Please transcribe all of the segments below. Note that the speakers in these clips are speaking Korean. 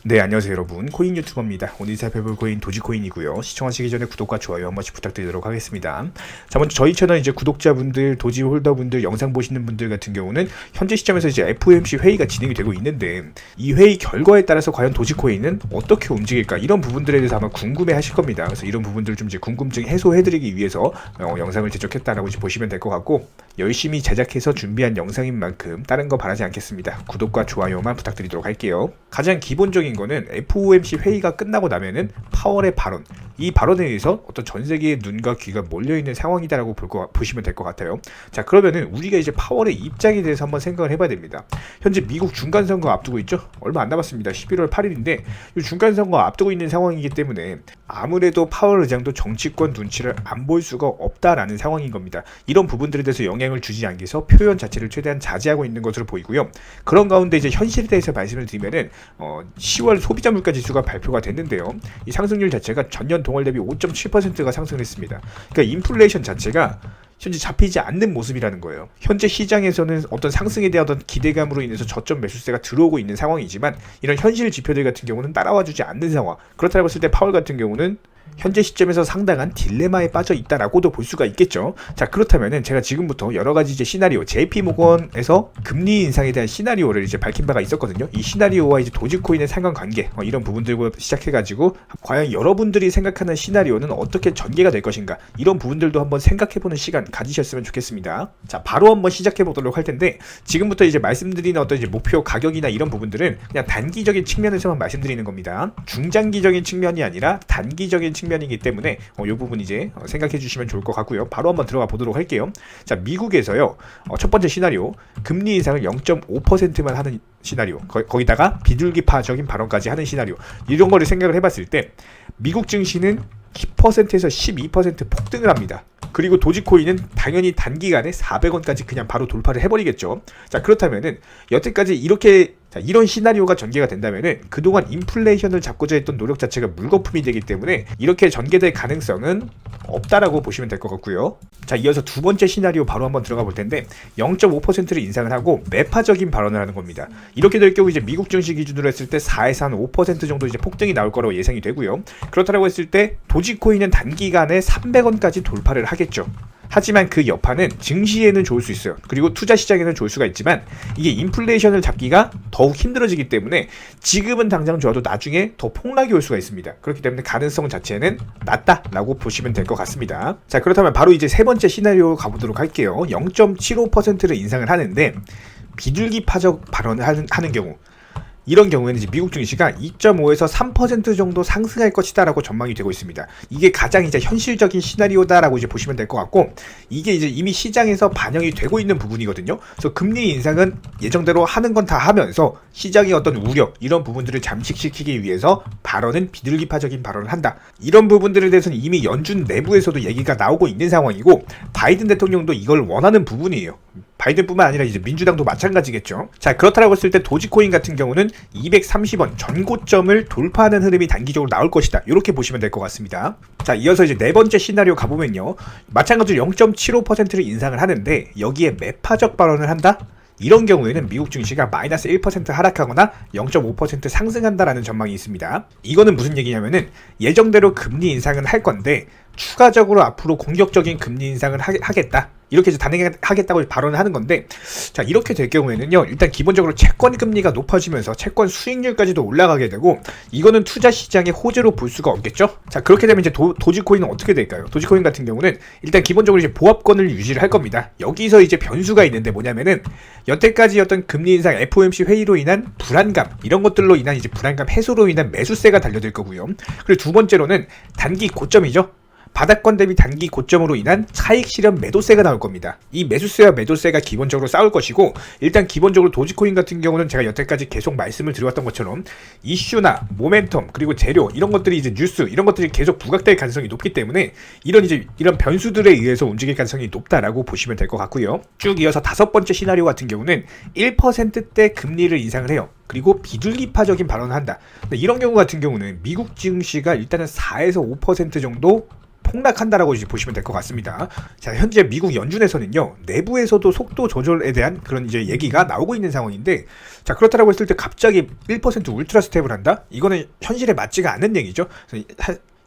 네, 안녕하세요 여러분, 코인 유튜버입니다. 오늘 살펴볼 코인 도지코인이고요. 시청하시기 전에 구독과 좋아요 한 번씩 부탁드리도록 하겠습니다. 자, 먼저 저희 채널 이제 구독자분들, 도지 홀더분들, 영상 보시는 분들 같은 경우는 현재 시점에서 이제 FOMC 회의가 진행이 되고 있는데 이 회의 결과에 따라서 과연 도지코인은 어떻게 움직일까, 이런 부분들에 대해서 아마 궁금해 하실 겁니다. 그래서 이런 부분들 좀 이제 궁금증 해소해드리기 위해서 영상을 제작했다라고 이제 보시면 될 것 같고, 열심히 제작해서 준비한 영상인 만큼 다른 거 바라지 않겠습니다. 구독과 좋아요만 부탁드리도록 할게요. 가장 기본적인 거는 FOMC 회의가 끝나고 나면은 파월의 발언, 이 발언에 의해서 어떤 전 세계의 눈과 귀가 몰려있는 상황이다라고 보시면 될 것 같아요. 자, 그러면은 우리가 이제 파월의 입장에 대해서 한번 생각을 해봐야 됩니다. 현재 미국 중간선거 앞두고 있죠? 얼마 안 남았습니다. 11월 8일인데 이 중간선거 앞두고 있는 상황이기 때문에 아무래도 파월 의장도 정치권 눈치를 안 볼 수가 없다라는 상황인 겁니다. 이런 부분들에 대해서 영향을 주지 않기 위해서 표현 자체를 최대한 자제하고 있는 것으로 보이고요. 그런 가운데 이제 현실에 대해서 말씀을 드리면은 10월 소비자 물가 지수가 발표가 됐는데요. 이 상승률 자체가 전년 동월 대비 5.7%가 상승했습니다. 그러니까 인플레이션 자체가 현재 잡히지 않는 모습이라는 거예요. 현재 시장에서는 어떤 상승에 대한 어떤 기대감으로 인해서 저점 매수세가 들어오고 있는 상황이지만 이런 현실 지표들 같은 경우는 따라와주지 않는 상황. 그렇다고 했을 때 파월 같은 경우는 현재 시점에서 상당한 딜레마에 빠져 있다라고도 볼 수가 있겠죠. 자, 그렇다면은 제가 지금부터 여러 가지 이제 시나리오, JP모건에서 금리 인상에 대한 시나리오를 이제 밝힌 바가 있었거든요. 이 시나리오와 이제 도지코인의 상관관계, 이런 부분들과 시작해가지고 과연 여러분들이 생각하는 시나리오는 어떻게 전개가 될 것인가, 이런 부분들도 한번 생각해보는 시간 가지셨으면 좋겠습니다. 자, 바로 한번 시작해보도록 할 텐데, 지금부터 이제 말씀드리는 어떤 이제 목표 가격이나 이런 부분들은 그냥 단기적인 측면에서만 말씀드리는 겁니다. 중장기적인 측면이 아니라 단기적인 측면이기 때문에 이 부분 이제 생각해 주시면 좋을 것 같고요. 바로 한번 들어가 보도록 할게요. 자, 미국에서요, 첫 번째 시나리오, 금리 인상을 0.5%만 하는 시나리오, 거기다가 비둘기파적인 발언까지 하는 시나리오, 이런 거를 생각을 해봤을 때 미국 증시는 10%에서 12% 폭등을 합니다. 그리고 도지코인은 당연히 단기간에 400원까지 그냥 바로 돌파를 해버리겠죠. 자, 그렇다면은 여태까지 이런 시나리오가 전개가 된다면은 그동안 인플레이션을 잡고자 했던 노력 자체가 물거품이 되기 때문에 이렇게 전개될 가능성은 없다라고 보시면 될 것 같고요. 자, 이어서 두 번째 시나리오 바로 한번 들어가 볼 텐데, 0.5%를 인상을 하고 매파적인 발언을 하는 겁니다. 이렇게 될 경우 이제 미국 증시 기준으로 했을 때 4에서 한 5% 정도 이제 폭등이 나올 거라고 예상이 되고요. 그렇다고 했을 때 도지코인은 단기간에 300원까지 돌파를 하겠죠. 하지만 그 여파는 증시에는 좋을 수 있어요. 그리고 투자 시장에는 좋을 수가 있지만 이게 인플레이션을 잡기가 더욱 힘들어지기 때문에 지금은 당장 좋아도 나중에 더 폭락이 올 수가 있습니다. 그렇기 때문에 가능성 자체는 낮다라고 보시면 될 것 같습니다. 자, 그렇다면 바로 이제 세 번째 시나리오 가보도록 할게요. 0.75%를 인상을 하는데 비둘기파적 발언을 하는 경우, 이런 경우에는 이제 미국 증시가 2.5에서 3% 정도 상승할 것이다라고 전망이 되고 있습니다. 이게 가장 이제 현실적인 시나리오다라고 이제 보시면 될 것 같고, 이게 이제 이미 시장에서 반영이 되고 있는 부분이거든요. 그래서 금리 인상은 예정대로 하는 건 다 하면서 시장의 어떤 우려, 이런 부분들을 잠식시키기 위해서 발언은 비둘기파적인 발언을 한다. 이런 부분들에 대해서는 이미 연준 내부에서도 얘기가 나오고 있는 상황이고, 바이든 대통령도 이걸 원하는 부분이에요. 바이든뿐만 아니라 이제 민주당도 마찬가지겠죠. 자, 그렇다고 했을 때 도지코인 같은 경우는 230원 전고점을 돌파하는 흐름이 단기적으로 나올 것이다, 이렇게 보시면 될 것 같습니다. 자, 이어서 이제 네 번째 시나리오 가보면요, 마찬가지로 0.75%를 인상을 하는데 여기에 매파적 발언을 한다? 이런 경우에는 미국 증시가 마이너스 1% 하락하거나 0.5% 상승한다라는 전망이 있습니다. 이거는 무슨 얘기냐면은 예정대로 금리 인상은 할 건데 추가적으로 앞으로 공격적인 금리 인상을 하겠다, 이렇게 단행하겠다고 발언을 하는 건데, 자, 이렇게 될 경우에는요, 일단 기본적으로 채권 금리가 높아지면서 채권 수익률까지도 올라가게 되고, 이거는 투자 시장의 호재로 볼 수가 없겠죠. 자, 그렇게 되면 이제 도지코인은 어떻게 될까요? 도지코인 같은 경우는 일단 기본적으로 이제 보합권을 유지를 할 겁니다. 여기서 이제 변수가 있는데 뭐냐면은 여태까지 어떤 금리 인상 FOMC 회의로 인한 불안감, 이런 것들로 인한 이제 불안감 해소로 인한 매수세가 달려들 거고요. 그리고 두 번째로는 단기 고점이죠. 바닥권 대비 단기 고점으로 인한 차익 실현 매도세가 나올 겁니다. 이 매수세와 매도세가 기본적으로 싸울 것이고, 일단 기본적으로 도지코인 같은 경우는 제가 여태까지 계속 말씀을 드려왔던 것처럼 이슈나 모멘텀, 그리고 재료, 이런 것들이 이제 뉴스, 이런 것들이 계속 부각될 가능성이 높기 때문에 이런 변수들에 의해서 움직일 가능성이 높다라고 보시면 될 것 같고요. 쭉 이어서 다섯 번째 시나리오 같은 경우는 1%대 금리를 인상을 해요. 그리고 비둘기파적인 발언을 한다. 이런 경우 같은 경우는 미국 증시가 일단은 4에서 5% 정도 폭락한다라고 이제 보시면 될 것 같습니다. 자, 현재 미국 연준에서는요, 내부에서도 속도 조절에 대한 그런 이제 얘기가 나오고 있는 상황인데, 자, 그렇다라고 했을 때 갑자기 1% 울트라 스텝을 한다? 이거는 현실에 맞지가 않는 얘기죠.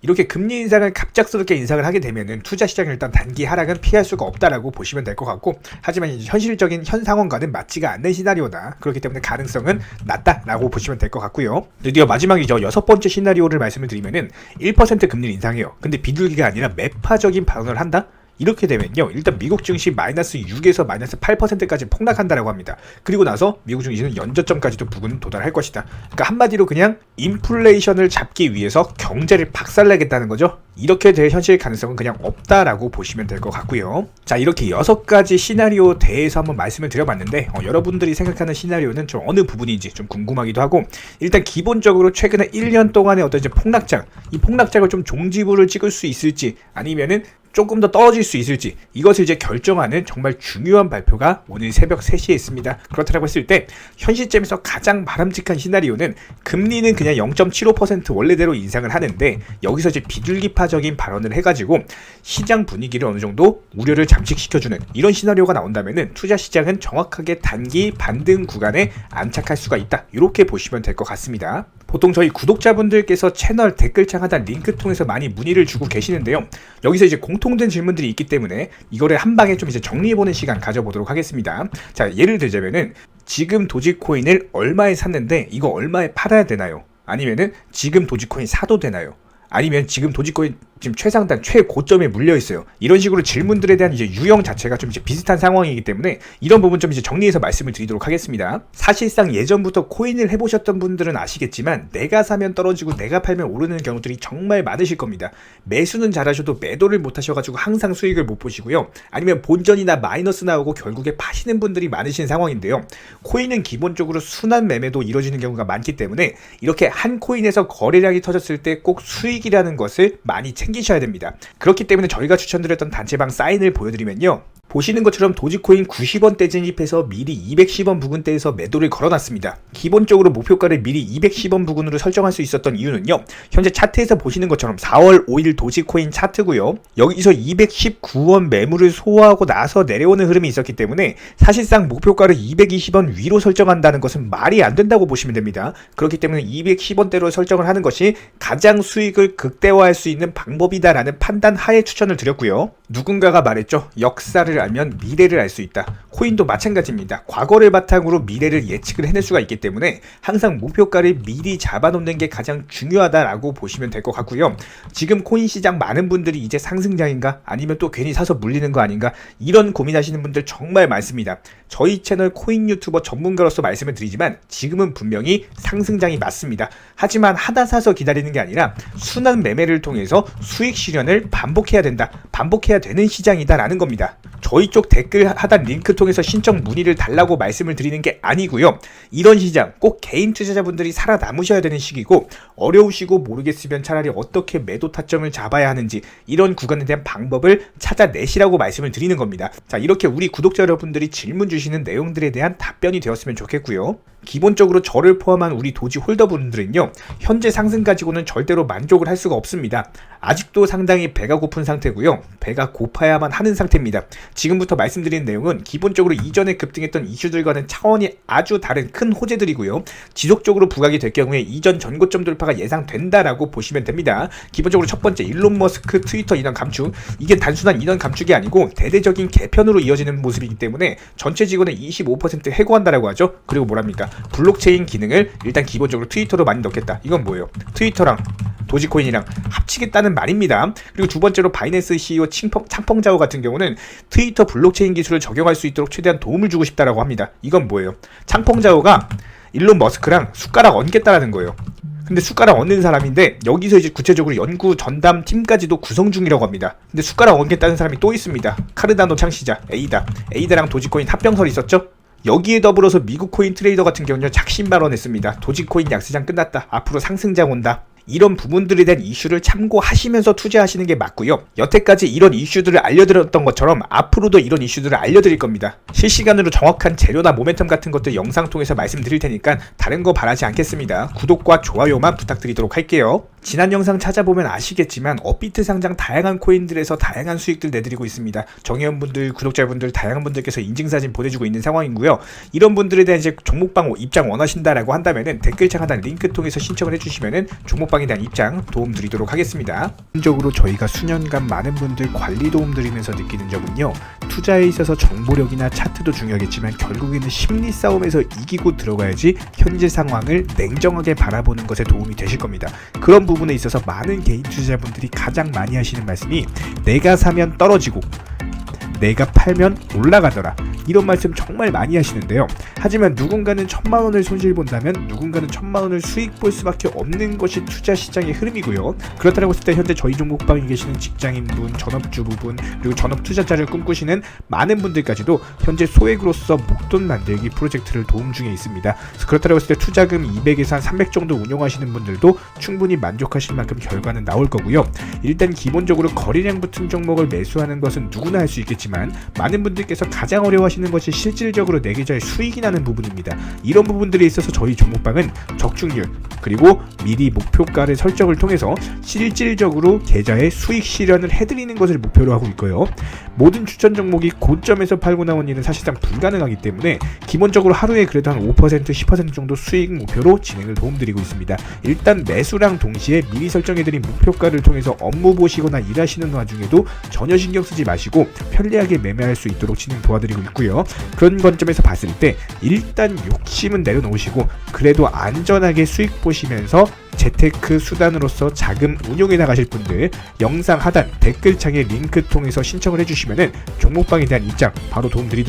이렇게 금리 인상을 갑작스럽게 인상을 하게 되면은 투자 시장이 일단 단기 하락은 피할 수가 없다라고 보시면 될 것 같고, 하지만 이제 현실적인 현 상황과는 맞지가 않는 시나리오다. 그렇기 때문에 가능성은 낮다라고 보시면 될 것 같고요. 드디어 마지막이죠. 6번째 시나리오를 말씀을 드리면은 1% 금리 인상이에요. 근데 비둘기가 아니라 매파적인 발언을 한다? 이렇게 되면요, 일단 미국 증시 마이너스 6에서 마이너스 8%까지 폭락한다라고 합니다. 그리고 나서 미국 증시는 연저점까지도 부근 도달할 것이다. 그러니까 한마디로 그냥 인플레이션을 잡기 위해서 경제를 박살내겠다는 거죠. 이렇게 될 현실 가능성은 그냥 없다라고 보시면 될 것 같고요. 자, 이렇게 6가지 시나리오 대해서 한번 말씀을 드려봤는데, 여러분들이 생각하는 시나리오는 좀 어느 부분인지 좀 궁금하기도 하고, 일단 기본적으로 최근에 1년 동안의 어떤 이제 폭락장, 이 폭락장을 좀 종지부를 찍을 수 있을지, 아니면은 조금 더 떨어질 수 있을지, 이것을 이제 결정하는 정말 중요한 발표가 오늘 새벽 3시에 있습니다. 그렇다고 했을 때 현 시점에서 가장 바람직한 시나리오는 금리는 그냥 0.75% 원래대로 인상을 하는데, 여기서 이제 비둘기파적인 발언을 해가지고 시장 분위기를 어느 정도 우려를 잠식시켜주는 이런 시나리오가 나온다면은 투자 시장은 정확하게 단기 반등 구간에 안착할 수가 있다. 이렇게 보시면 될 것 같습니다. 보통 저희 구독자분들께서 채널 댓글창 하단 링크 통해서 많이 문의를 주고 계시는데요. 여기서 이제 공통된 질문들이 있기 때문에 이거를 한 방에 좀 이제 정리해보는 시간 가져보도록 하겠습니다. 자, 예를 들자면은 지금 도지코인을 얼마에 샀는데 이거 얼마에 팔아야 되나요? 아니면은 지금 도지코인 사도 되나요? 아니면 지금 도지코인 지금 최상단 최고점에 물려 있어요. 이런 식으로 질문들에 대한 이제 유형 자체가 좀 이제 비슷한 상황이기 때문에 이런 부분 좀 이제 정리해서 말씀을 드리도록 하겠습니다. 사실상 예전부터 코인을 해보셨던 분들은 아시겠지만, 내가 사면 떨어지고 내가 팔면 오르는 경우들이 정말 많으실 겁니다. 매수는 잘하셔도 매도를 못 하셔가지고 항상 수익을 못 보시고요. 아니면 본전이나 마이너스 나오고 결국에 파시는 분들이 많으신 상황인데요. 코인은 기본적으로 순환 매매도 이루어지는 경우가 많기 때문에 이렇게 한 코인에서 거래량이 터졌을 때 꼭 수익이라는 것을 많이 챙기셔야 됩니다. 그렇기 때문에 저희가 추천드렸던 단체방 사인을 보여드리면요, 보시는 것처럼 도지코인 90원대 진입해서 미리 210원 부근대에서 매도를 걸어놨습니다. 기본적으로 목표가를 미리 210원 부근으로 설정할 수 있었던 이유는요, 현재 차트에서 보시는 것처럼 4월 5일 도지코인 차트고요, 여기서 219원 매물을 소화하고 나서 내려오는 흐름이 있었기 때문에 사실상 목표가를 220원 위로 설정한다는 것은 말이 안 된다고 보시면 됩니다. 그렇기 때문에 210원대로 설정을 하는 것이 가장 수익을 극대화할 수 있는 방법이다라는 판단 하에 추천을 드렸고요. 누군가가 말했죠. 역사를 알면 미래를 알 수 있다. 코인도 마찬가지입니다. 과거를 바탕으로 미래를 예측을 해낼 수가 있기 때문에 항상 목표가를 미리 잡아놓는 게 가장 중요하다라고 보시면 될 것 같고요. 지금 코인 시장 많은 분들이 이제 상승장인가, 아니면 또 괜히 사서 물리는 거 아닌가, 이런 고민하시는 분들 정말 많습니다. 저희 채널 코인 유튜버 전문가로서 말씀을 드리지만 지금은 분명히 상승장이 맞습니다. 하지만 하나 사서 기다리는 게 아니라 순환 매매를 통해서 수익 실현을 반복해야 된다. 반복해야 되는 시장이다라는 겁니다. 저희 쪽 댓글 하단 링크 통해서 신청 문의를 달라고 말씀을 드리는 게 아니고요. 이런 시장 꼭 개인 투자자분들이 살아남으셔야 되는 시기고, 어려우시고 모르겠으면 차라리 어떻게 매도 타점을 잡아야 하는지 이런 구간에 대한 방법을 찾아내시라고 말씀을 드리는 겁니다. 자, 이렇게 우리 구독자 여러분들이 질문 주시는 내용들에 대한 답변이 되었으면 좋겠고요. 기본적으로 저를 포함한 우리 도지 홀더분들은요, 현재 상승 가지고는 절대로 만족을 할 수가 없습니다. 아직도 상당히 배가 고픈 상태고요. 배가 고파야만 하는 상태입니다. 지금부터 말씀드리는 내용은 기본적으로 이전에 급등했던 이슈들과는 차원이 아주 다른 큰 호재들이고요. 지속적으로 부각이 될 경우에 이전 전고점 돌파가 예상된다라고 보시면 됩니다. 기본적으로 첫 번째, 일론 머스크 트위터 인원 감축. 이게 단순한 인원 감축이 아니고 대대적인 개편으로 이어지는 모습이기 때문에 전체 직원의 25% 해고한다라고 하죠. 그리고 뭐랍니까? 블록체인 기능을 일단 기본적으로 트위터로 많이 넣겠다. 이건 뭐예요? 트위터랑 도지코인이랑 합치겠다는 말입니다. 그리고 두 번째로 바이낸스 CEO 창펑자오 같은 경우는 트위터 블록체인 기술을 적용할 수 있도록 최대한 도움을 주고 싶다라고 합니다. 이건 뭐예요? 창펑자오가 일론 머스크랑 숟가락 얹겠다라는 거예요. 근데 숟가락 얹는 사람인데 여기서 이제 구체적으로 연구 전담 팀까지도 구성 중이라고 합니다. 근데 숟가락 얹겠다는 사람이 또 있습니다. 카르다노 창시자 에이다랑 도지코인 합병설이 있었죠? 여기에 더불어서 미국 코인 트레이더 같은 경우는 작심 발언했습니다. 도지코인 약세장 끝났다. 앞으로 상승장 온다. 이런 부분들에 대한 이슈를 참고하시면서 투자하시는 게 맞고요. 여태까지 이런 이슈들을 알려드렸던 것처럼 앞으로도 이런 이슈들을 알려드릴 겁니다. 실시간으로 정확한 재료나 모멘텀 같은 것들 영상 통해서 말씀드릴 테니까 다른 거 바라지 않겠습니다. 구독과 좋아요만 부탁드리도록 할게요. 지난 영상 찾아보면 아시겠지만 업비트 상장 다양한 코인들에서 다양한 수익들 내드리고 있습니다. 정회원분들, 구독자분들, 다양한 분들께서 인증사진 보내주고 있는 상황이고요. 이런 분들에 대한 이제 종목방 입장 원하신다라고 한다면은 댓글창 하단 링크 통해서 신청을 해주시면은 종목방에 대한 입장 도움 드리도록 하겠습니다. 개인적으로 저희가 수년간 많은 분들 관리 도움 드리면서 느끼는 점은요. 투자에 있어서 정보력이나 차트도 중요하겠지만 결국에는 심리 싸움에서 이기고 들어가야지 현재 상황을 냉정하게 바라보는 것에 도움이 되실 겁니다. 그런 부분에 있어서 많은 개인 투자자분들이 가장 많이 하시는 말씀이 내가 사면 떨어지고 내가 팔면 올라가더라, 이런 말씀 정말 많이 하시는데요. 하지만 누군가는 1000만원을 손실 본다면 누군가는 1000만원을 수익 볼 수밖에 없는 것이 투자 시장의 흐름이고요. 그렇다고 했을 때 현재 저희 종목방에 계시는 직장인분, 전업주부분, 그리고 전업 투자자를 꿈꾸시는 많은 분들까지도 현재 소액으로서 목돈 만들기 프로젝트를 도움 중에 있습니다. 그래서 그렇다고 했을 때 투자금 200에서 한 300 정도 운용하시는 분들도 충분히 만족하실 만큼 결과는 나올 거고요. 일단 기본적으로 거래량 붙은 종목을 매수하는 것은 누구나 할 수 있겠지만 많은 분들께서 가장 어려워하시는 것이 실질적으로 내 계좌에 수익이 나는 부분입니다. 이런 부분들에 있어서 저희 종목방은 적중률 그리고 미리 목표가를 설정을 통해서 실질적으로 계좌에 수익 실현을 해드리는 것을 목표로 하고 있고요. 모든 추천 종목이 고점에서 팔고 나온 일은 사실상 불가능하기 때문에 기본적으로 하루에 그래도 한 5% 10% 정도 수익 목표로 진행을 도움드리고 있습니다. 일단 매수랑 동시에 미리 설정해드린 목표가를 통해서 업무 보시거나 일하시는 와중에도 전혀 신경 쓰지 마시고 편리하게 매매할 수 있도록 진행 도와드리고 있고요. 그런 관점에서 봤을 때 일단 욕심은 내려놓으시고 그래도 안전하게 수익 보시면서 재테크 수단으로서 자금 운용해 나가실 분들 영상 하단 댓글창에 링크 통해서 신청을 해주시면은 종목방에 대한 입장 바로 도움 드리도록